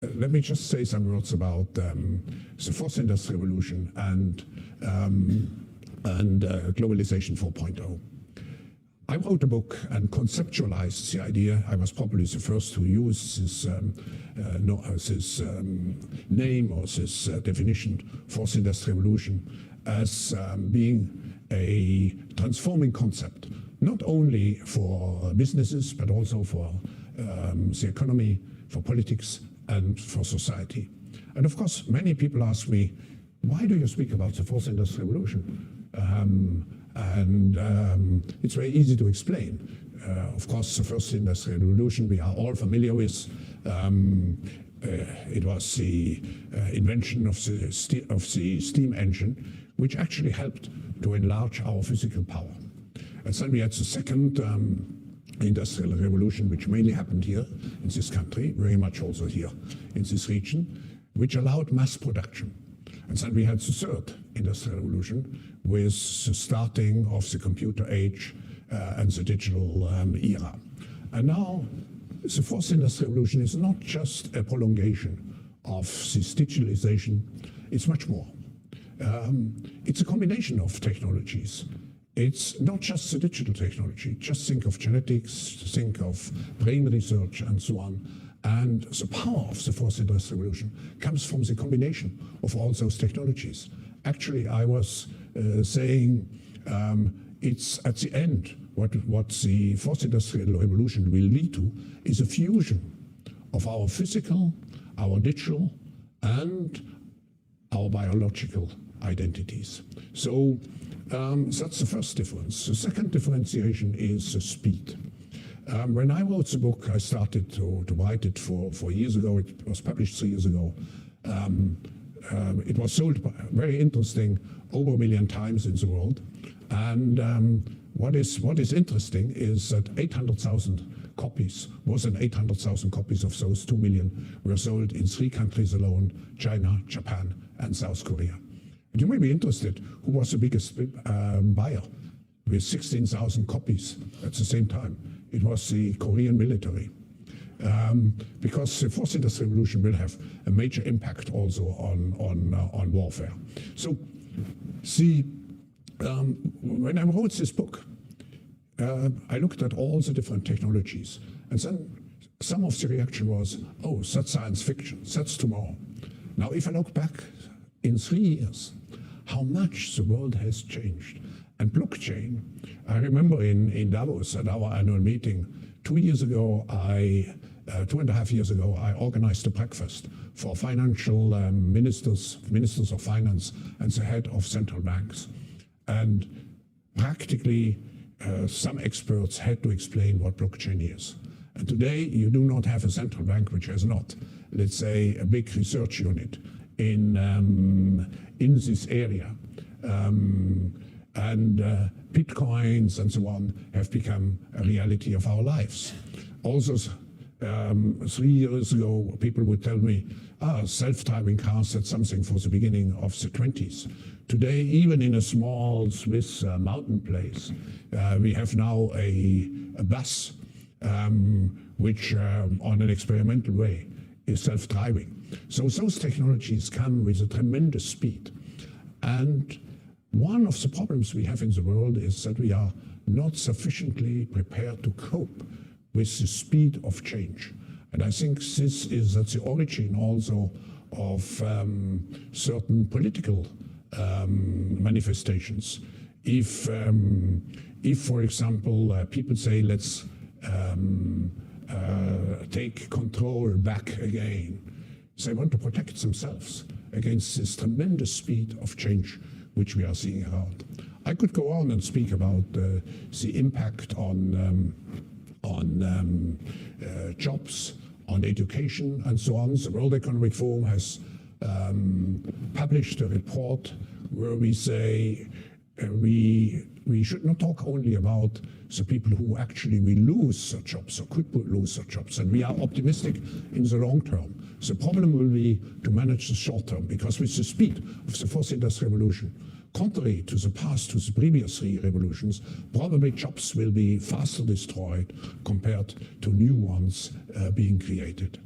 Let me just say some words about the fourth industrial revolution and globalization 4.0. I wrote a book and conceptualized the idea. I was probably the first to use this, name or this definition, fourth industrial revolution, as being a transforming concept, not only for businesses, but also for the economy, for politics, and for society. And of course, many people ask me, why do you speak about the fourth industrial revolution? It's very easy to explain. Of course, the first industrial revolution we are all familiar with. It was the invention of the steam engine, which actually helped to enlarge our physical power. And then we had the second industrial revolution, which mainly happened here in this country, very much also here in this region, which allowed mass production. And then we had the third industrial revolution with the starting of the computer age and the digital era. And now the fourth industrial revolution is not just a prolongation of this digitalization, it's much more. It's a combination of technologies. It's not just the digital technology, just think of genetics, think of brain research and so on. And the power of the fourth industrial revolution comes from the combination of all those technologies. Actually, I was saying it's at the end, what the fourth industrial revolution will lead to is a fusion of our physical, our digital, and our biological identities. So that's the first difference. The second differentiation is the speed. When I wrote the book, I started to write it for years ago. It was published 3 years ago. It was sold, very interesting, over 1 million times in the world. And what is interesting is that 800,000 copies, more than 800,000 copies of those 2 million were sold in 3 countries alone: China, Japan, and South Korea. And you may be interested, who was the biggest buyer with 16,000 copies at the same time? It was the Korean military. Because the fourth industrial revolution will have a major impact also on warfare. So when I wrote this book, I looked at all the different technologies, and then some of the reaction was, oh, that's science fiction, that's tomorrow. Now, if I look back in 3 years, how much the world has changed. And blockchain, I remember in Davos at our annual meeting, 2 years ago, 2.5 years ago, I organized a breakfast for financial ministers of finance, and the head of central banks. And practically, some experts had to explain what blockchain is. And today, you do not have a central bank which has not, let's say, a big research unit in this area. Bitcoins and so on have become a reality of our lives. Also, 3 years ago, people would tell me, self-driving cars, that's something for the beginning of the 20s. Today, even in a small Swiss mountain place, we have now a bus which, on an experimental way, is self-driving. So those technologies come with a tremendous speed. And one of the problems we have in the world is that we are not sufficiently prepared to cope with the speed of change. And I think that's the origin also of certain political manifestations. If for example, people say, let's take control back again, they want to protect themselves against this tremendous speed of change which we are seeing around. I could go on and speak about the impact on jobs, on education, and so on. The World Economic Forum has published a report where we say we should not talk only about the people who actually will lose their jobs or could lose their jobs, and we are optimistic in the long term. The problem will be to manage the short term, because with the speed of the fourth industrial revolution, contrary to the past, to the previous 3 revolutions, probably jobs will be faster destroyed compared to new ones being created.